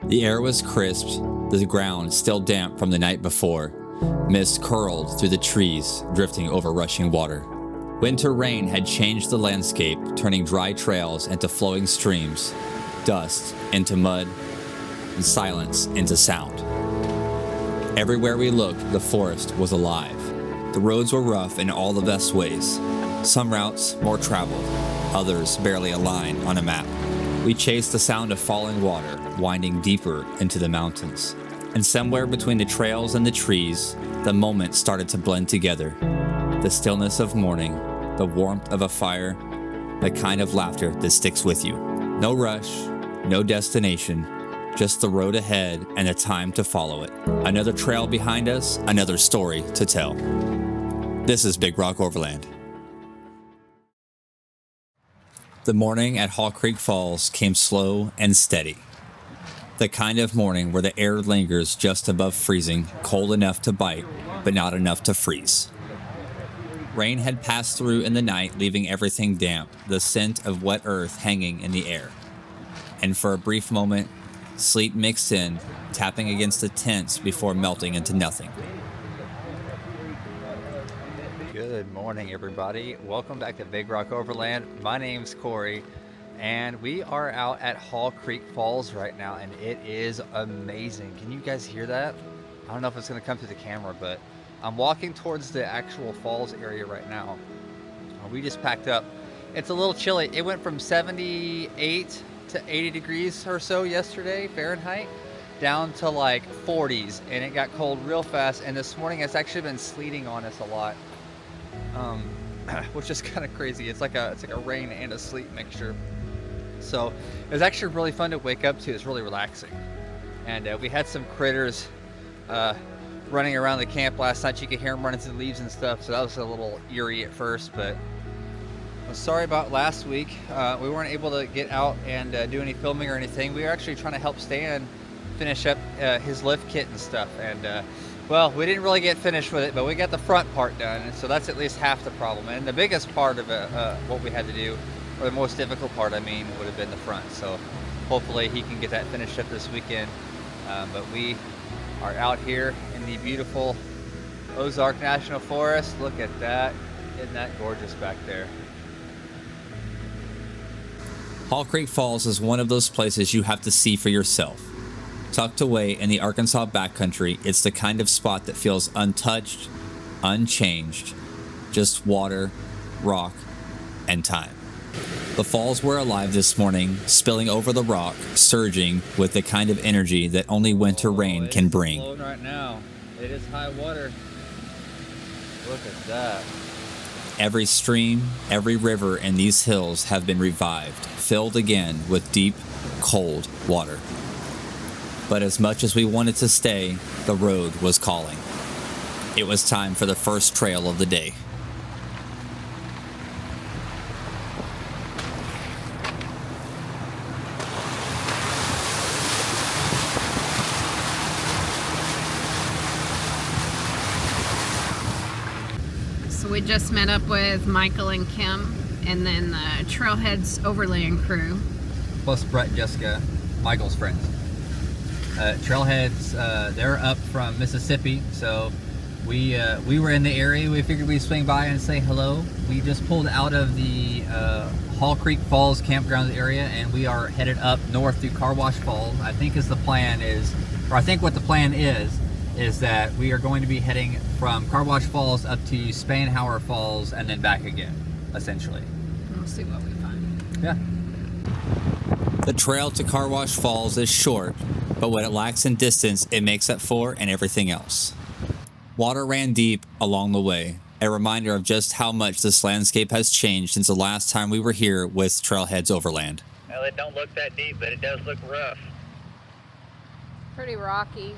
The air was crisp, the ground still damp from the night before. Mist curled through the trees, drifting over rushing water. Winter rain had changed the landscape, turning dry trails into flowing streams, dust into mud, and silence into sound. Everywhere we looked, the forest was alive. The roads were rough in all the best ways. Some routes more traveled, others barely a line on a map. We chased the sound of falling water, winding deeper into the mountains. And somewhere between the trails and the trees, the moments started to blend together. The stillness of morning, the warmth of a fire, the kind of laughter that sticks with you. No rush, no destination, just the road ahead and the time to follow it. Another trail behind us, another story to tell. This is Big Rock Overland. The morning at Haw Creek Falls came slow and steady. The kind of morning where the air lingers just above freezing, cold enough to bite, but not enough to freeze. Rain had passed through in the night, leaving everything damp, the scent of wet earth hanging in the air. And for a brief moment, sleet mixed in, tapping against the tents before melting into nothing. Good morning, everybody. Welcome back to Big Rock Overland. My name's Corey, and we are out at Haw Creek Falls right now, and it is amazing. Can you guys hear that? I don't know if it's going to come through the camera, but I'm walking towards the actual falls area right now. We just packed up. It's a little chilly. It went from 78 to 80 degrees or so yesterday, Fahrenheit, down to like 40s, and it got cold real fast. And this morning it's actually been sleeting on us a lot. Which is kind of crazy. It's like a rain and a sleet mixture. So it was actually really fun to wake up to. It's really relaxing. And we had some critters running around the camp last night. You could hear them running through the leaves and stuff. So that was a little eerie at first, but I'm sorry about last week. We weren't able to get out and do any filming or anything. We were actually trying to help Stan finish up his lift kit and stuff. And well, we didn't really get finished with it, but we got the front part done, and so that's at least half the problem. And the biggest part of it, what we had to do, or the most difficult part, I mean, would have been the front. So hopefully he can get that finished up this weekend. But we are out here in the beautiful Ozark National Forest. Look at that. Isn't that gorgeous back there? Haw Creek Falls is one of those places you have to see for yourself. Tucked away in the Arkansas backcountry, it's the kind of spot that feels untouched, unchanged, just water, rock, and time. The falls were alive this morning, spilling over the rock, surging with the kind of energy that only winter rain can bring. It's flowing right now. It is high water. Look at that. Every stream, every river in these hills have been revived, filled again with deep, cold water. But as much as we wanted to stay, the road was calling. It was time for the first trail of the day. So we just met up with Michael and Kim, and then the Trailheads Overland crew. Plus Brett and Jessica, Michael's friends. Trailheads, they're up from Mississippi, so we were in the area. We figured we'd swing by and say hello. We just pulled out of the Haw Creek Falls campground area, and we are headed up north through Car Wash Falls. I think what the plan is that we are going to be heading from Car Wash Falls up to Spainhour Falls and then back again, essentially. We'll see what we find. Yeah. The trail to Car Wash Falls is short, but what it lacks in distance, it makes up for in everything else. Water ran deep along the way, a reminder of just how much this landscape has changed since the last time we were here with Trailheads Overland. Well, it don't look that deep, but it does look rough. Pretty rocky.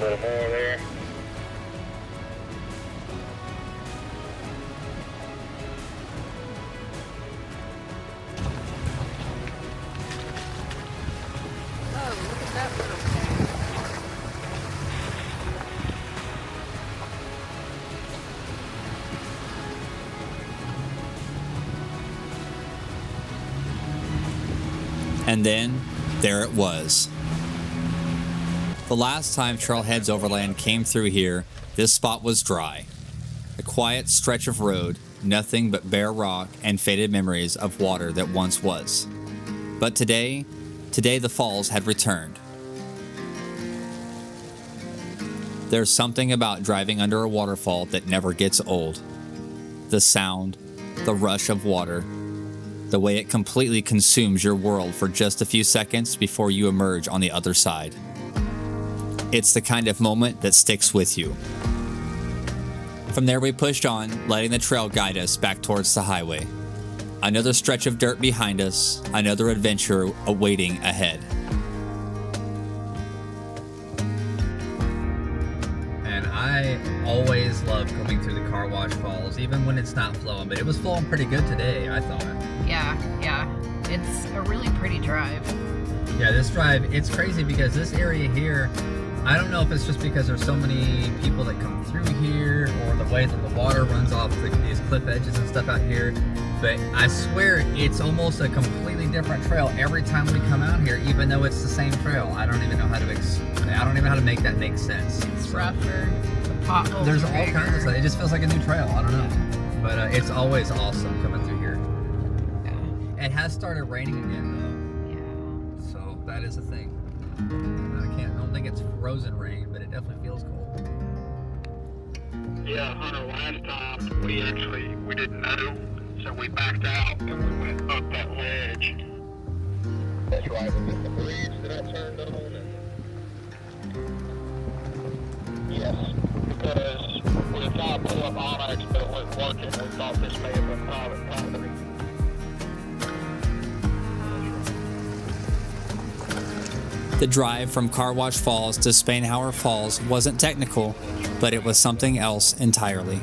little more there. Oh, look at that little thing. And then, there it was. The last time Trailheads Overland came through here, this spot was dry. A quiet stretch of road, nothing but bare rock and faded memories of water that once was. But today the falls had returned. There's something about driving under a waterfall that never gets old. The sound, the rush of water, the way it completely consumes your world for just a few seconds before you emerge on the other side. It's the kind of moment that sticks with you. From there we pushed on, letting the trail guide us back towards the highway. Another stretch of dirt behind us, another adventure awaiting ahead. And I always love coming through the Car Wash Falls, even when it's not flowing, but it was flowing pretty good today, I thought. Yeah. It's a really pretty drive. Yeah, this drive, it's crazy because this area here, I don't know if it's just because there's so many people that come through here or the way that the water runs off these cliff edges and stuff out here, but I swear it's almost a completely different trail every time we come out here, even though it's the same trail. I don't even know how to make that make sense. It's rougher. The potholes There's are all bigger. kinds of stuff. It just feels like a new trail. I don't know, but it's always awesome coming through here. Yeah. It has started raining again Yeah. though, so that is a thing. I don't think it's frozen rain, but it definitely feels cold. Yeah, Hunter, last time we didn't know, so we backed out and we went up that ledge. That's right, we hit the bridge that I turned on and... Yes, because we had tried to pull up Onyx, but it wasn't working. We thought this may have been private property. The drive from Car Wash Falls to Spainhour Falls wasn't technical, but it was something else entirely.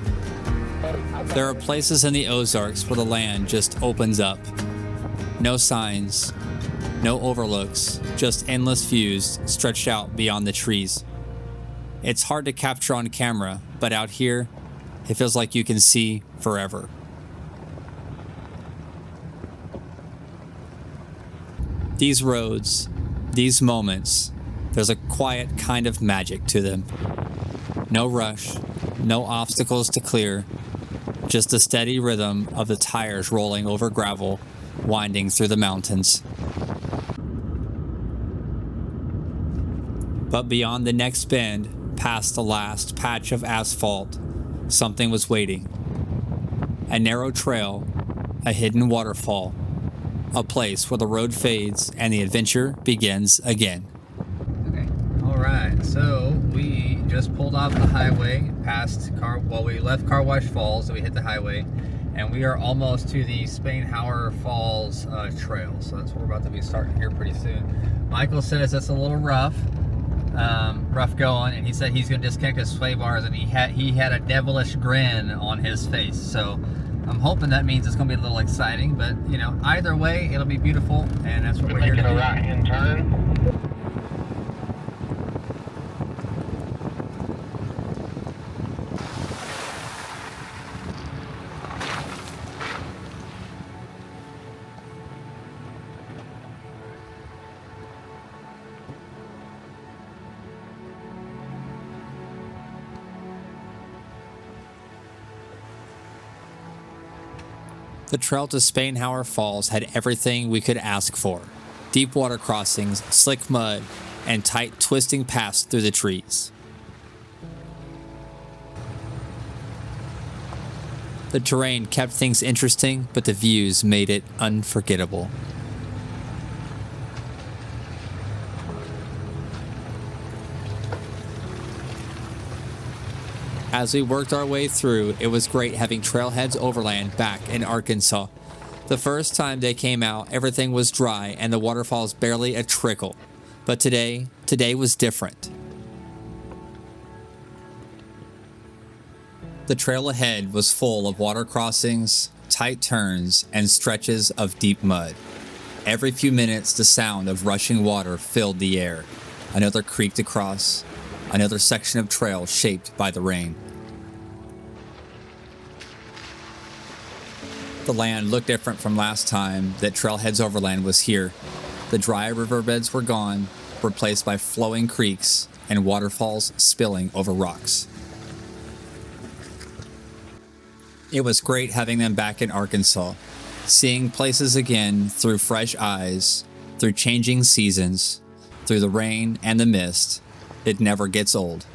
There are places in the Ozarks where the land just opens up. No signs, no overlooks, just endless views stretched out beyond the trees. It's hard to capture on camera, but out here, it feels like you can see forever. These roads, these moments, there's a quiet kind of magic to them. No rush, no obstacles to clear, just the steady rhythm of the tires rolling over gravel, winding through the mountains. But beyond the next bend, past the last patch of asphalt, something was waiting. A narrow trail, a hidden waterfall, a place where the road fades and the adventure begins again. Okay. All right. So we just pulled off the highway we left Car Wash Falls, so we hit the highway, and we are almost to the Spainhour Falls Trail. So that's what we're about to be starting here pretty soon. Michael says that's a little rough going, and he said he's going to disconnect his sway bars, and he had a devilish grin on his face. So I'm hoping that means it's going to be a little exciting, but either way, it'll be beautiful, and that's what we're here to do. Making a right-hand turn. The trail to Spainhour Falls had everything we could ask for. Deep water crossings, slick mud, and tight twisting paths through the trees. The terrain kept things interesting, but the views made it unforgettable. As we worked our way through, it was great having Trailheads Overland back in Arkansas. The first time they came out, everything was dry and the waterfalls barely a trickle. But today was different. The trail ahead was full of water crossings, tight turns, and stretches of deep mud. Every few minutes, the sound of rushing water filled the air. Another creek to cross, another section of trail shaped by the rain. The land looked different from last time that Trailheads Overland was here. The dry riverbeds were gone, replaced by flowing creeks and waterfalls spilling over rocks. It was great having them back in Arkansas, seeing places again through fresh eyes, through changing seasons, through the rain and the mist. It never gets old.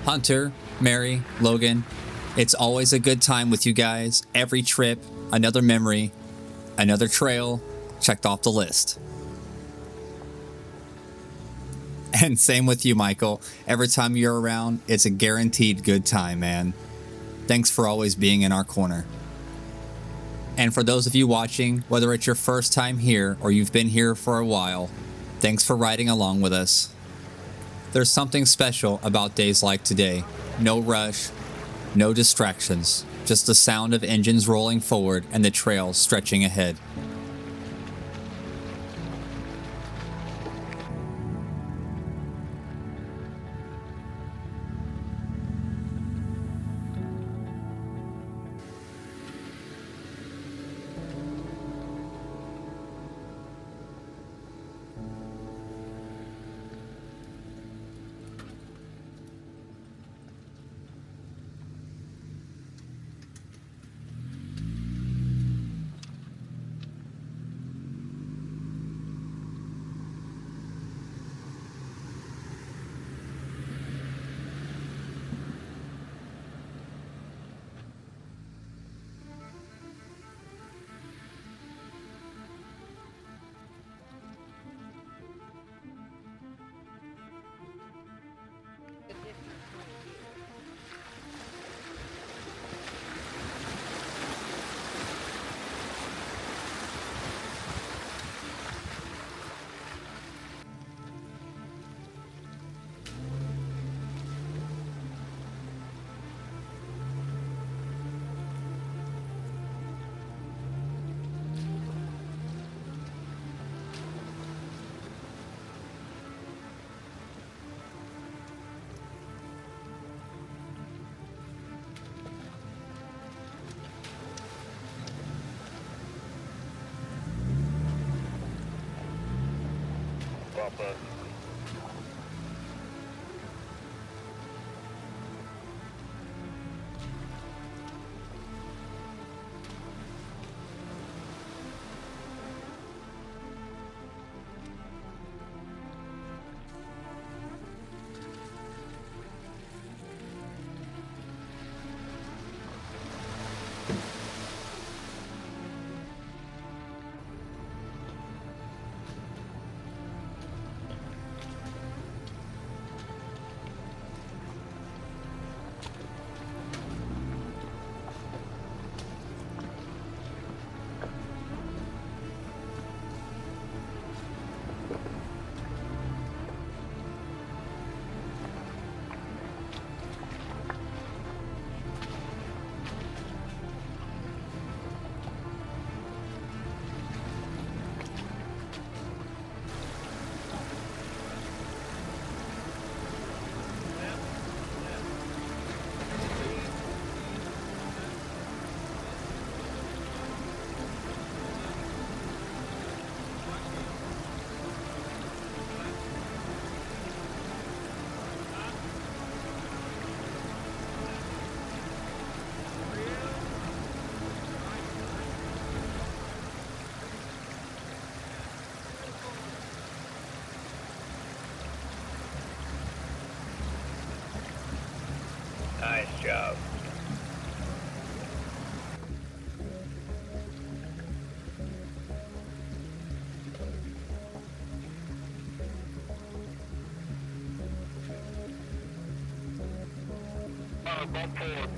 Hunter, Mary, Logan, it's always a good time with you guys. Every trip, another memory, another trail checked off the list. And same with you, Michael. Every time you're around, it's a guaranteed good time, man. Thanks for always being in our corner. And for those of you watching, whether it's your first time here or you've been here for a while, thanks for riding along with us. There's something special about days like today. No rush, no distractions, just the sound of engines rolling forward and the trail stretching ahead. Papa. Nice job. Go forward.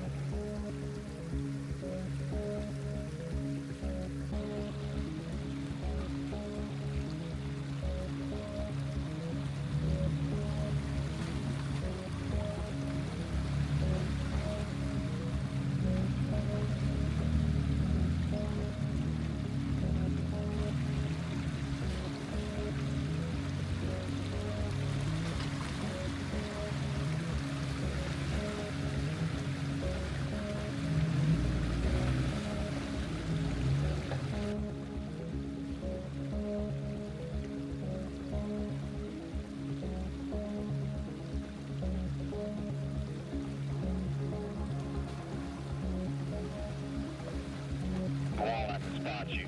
while I can spot you.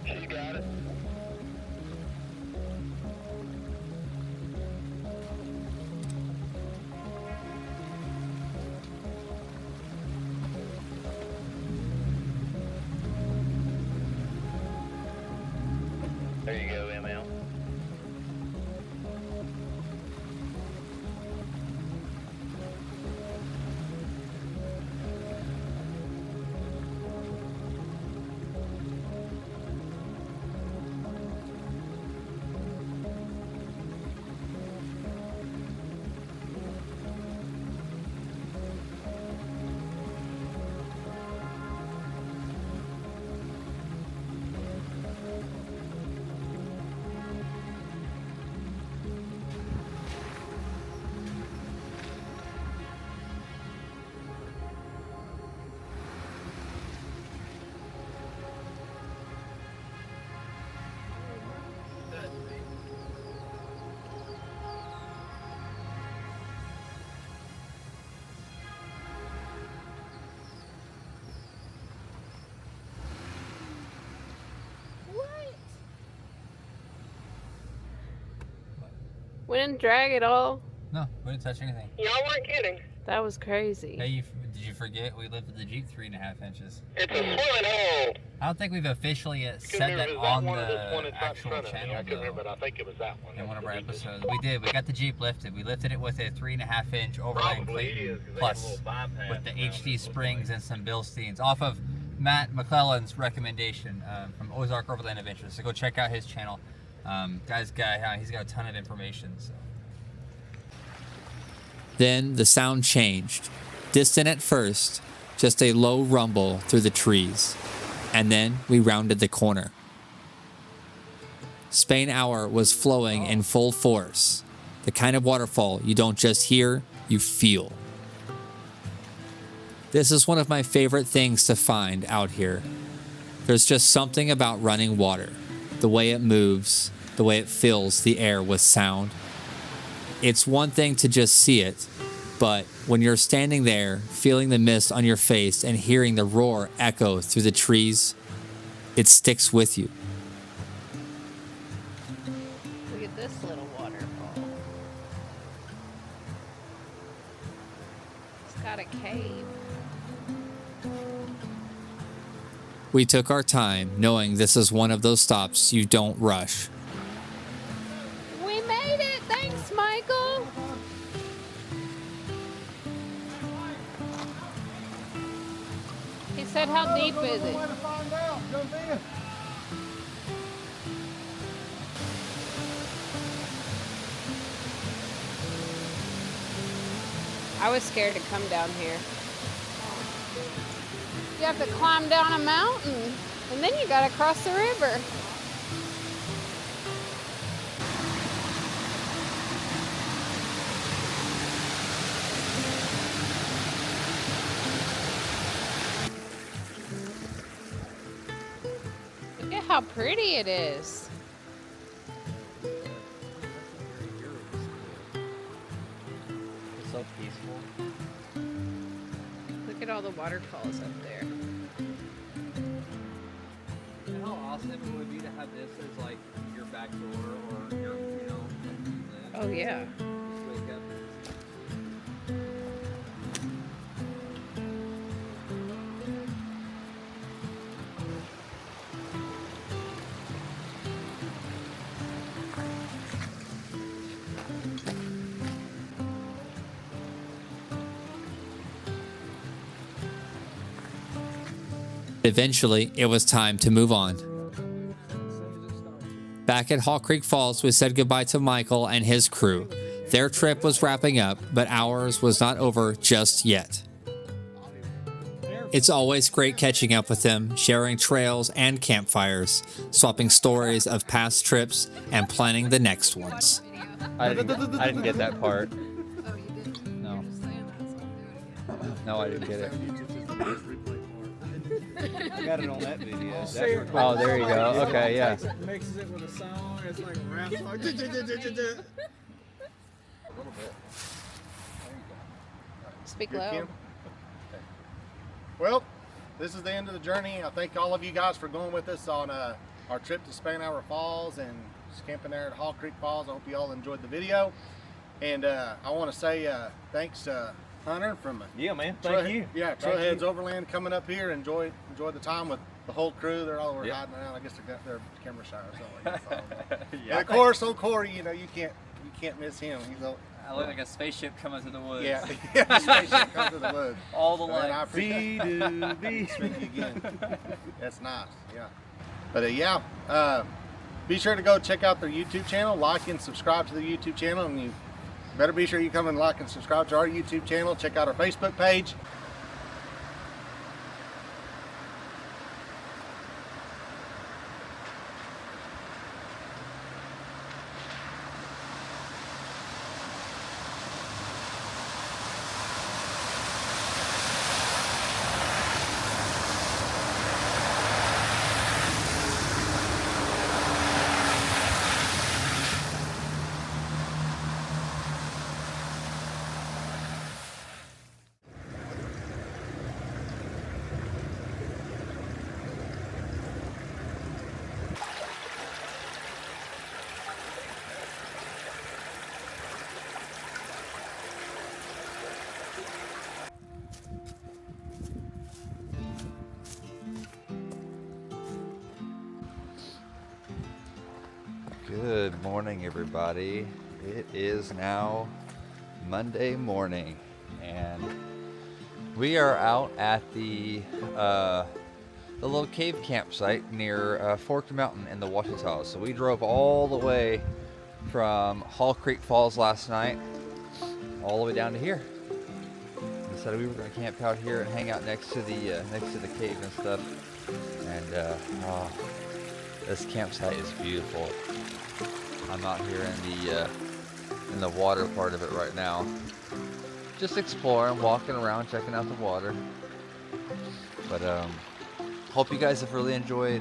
She got it. There you go, ML. We didn't drag at all. No, we didn't touch anything. Y'all weren't kidding. That was crazy. Hey, did you forget we lifted the Jeep 3.5 inches? It's a swimming hole. I don't think we've officially said that on the actual channel, I couldn't remember, but I think it was that one. in one of our episodes. We did. We got the Jeep lifted. We lifted it with a 3.5 inch Overland Clayton Plus with the HD springs and some Bilsteins off of Matt McClellan's recommendation from Ozark Overland Adventures. So go check out his channel. He's got a ton of information. So. Then the sound changed. Distant at first, just a low rumble through the trees. And then we rounded the corner. Spainhour was flowing in full force. The kind of waterfall you don't just hear, you feel. This is one of my favorite things to find out here. There's just something about running water. The way it moves, the way it fills the air with sound. It's one thing to just see it, but when you're standing there, feeling the mist on your face and hearing the roar echo through the trees, it sticks with you. Look at this little waterfall. It's got a cave. We took our time, knowing this is one of those stops you don't rush. We made it! Thanks, Michael! He said, how deep is it? I was scared to come down here. You have to climb down a mountain, and then you gotta cross the river. Look at how pretty it is. It's so peaceful. Look at all the waterfalls up there. And how awesome it would be to have this as like your back door or your, Oh yeah. just wake up. Eventually, it was time to move on. Back at Haw Creek Falls, we said goodbye to Michael and his crew. Their trip was wrapping up, but ours was not over just yet. It's always great catching up with them, sharing trails and campfires, swapping stories of past trips, and planning the next ones. I didn't get that part. Oh, you didn't? No. Just saying that, so I'll do it again. No, I didn't get it. I got it on that video. Oh, there you go. Okay, yeah. Mixes it with a song. It's like a rap song. Speak loud. Well, this is the end of the journey. I thank all of you guys for going with us on our trip to Spainhour Falls and just camping there at Haw Creek Falls. I hope you all enjoyed the video. And I want to say thanks, Hunter, from Yeah, man. Thank you. Yeah, Thank Trailheads you. Overland, coming up here. Enjoy the time with the whole crew. They're all over Yep. hiding around. I guess they got their camera shy or something like that. I don't know. Yeah, And of course, old Corey, you know, you can't miss him. He's I look like a spaceship coming to the woods. yeah, the spaceship comes to the woods. All the And I lights. appreciate Be Speak again. That's nice. Yeah. But yeah, be sure to go check out their YouTube channel, like and subscribe to the YouTube channel, and you better be sure you come and like and subscribe to our YouTube channel. Check out our Facebook page. Good morning, everybody. It is now Monday morning, and we are out at the little cave campsite near Forked Mountain in the Ouachita. So we drove all the way from Haw Creek Falls last night, all the way down to here. We decided we were going to camp out here and hang out next to the cave and stuff. And this campsite is beautiful. I'm out here in the water part of it right now, just exploring, walking around, checking out the water. But hope you guys have really enjoyed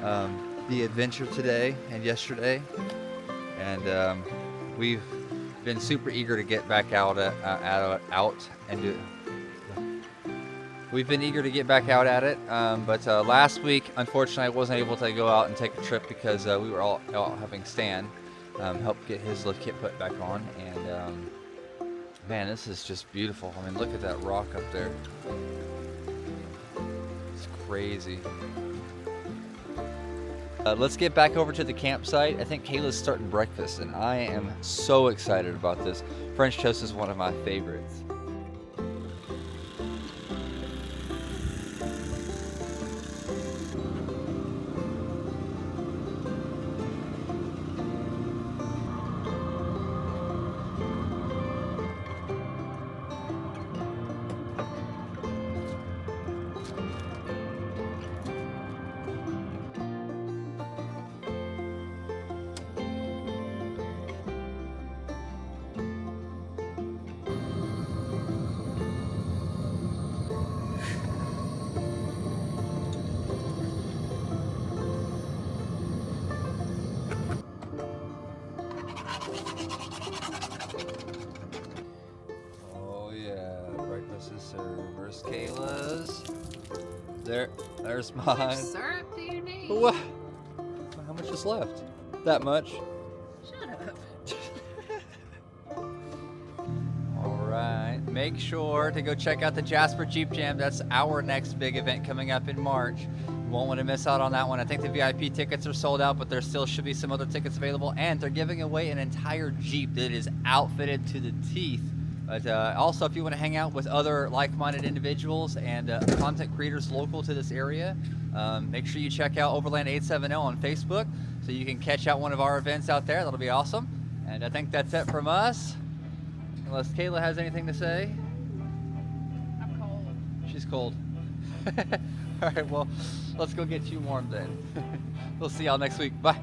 the adventure today and yesterday, and we've been super eager to get back out and do. We've been eager to get back out at it, but last week, unfortunately, I wasn't able to go out and take a trip because we were all out helping Stan help get his lift kit put back on. And man, this is just beautiful. I mean, look at that rock up there. It's crazy. Let's get back over to the campsite. I think Kayla's starting breakfast, and I am so excited about this. French toast is one of my favorites. Oh yeah, breakfast is served. Where's Kayla's? There's How much mine. syrup do you need? What? How much is left? That much? Shut up. Alright, make sure to go check out the Jasper Jeep Jam. That's our next big event coming up in March. You won't want to miss out on that one. I think the VIP tickets are sold out, but there still should be some other tickets available. And they're giving away an entire Jeep that is outfitted to the teeth. But also, if you want to hang out with other like-minded individuals and content creators local to this area, make sure you check out Overland 870 on Facebook so you can catch out one of our events out there. That'll be awesome. And I think that's it from us. Unless Kayla has anything to say. I'm cold. She's cold. All right, well, let's go get you warm then. We'll see y'all next week. Bye.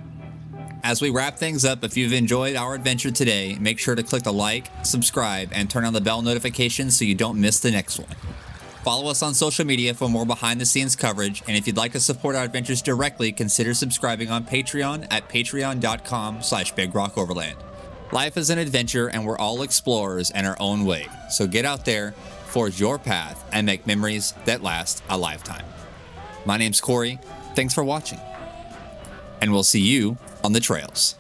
As we wrap things up, if you've enjoyed our adventure today, make sure to click the like, subscribe, and turn on the bell notifications so you don't miss the next one. Follow us on social media for more behind-the-scenes coverage, and if you'd like to support our adventures directly, consider subscribing on Patreon at patreon.com/BigRockOverland. Life is an adventure, and we're all explorers in our own way. So get out there, forge your path and make memories that last a lifetime. My name's Corey. Thanks for watching. And we'll see you on the trails.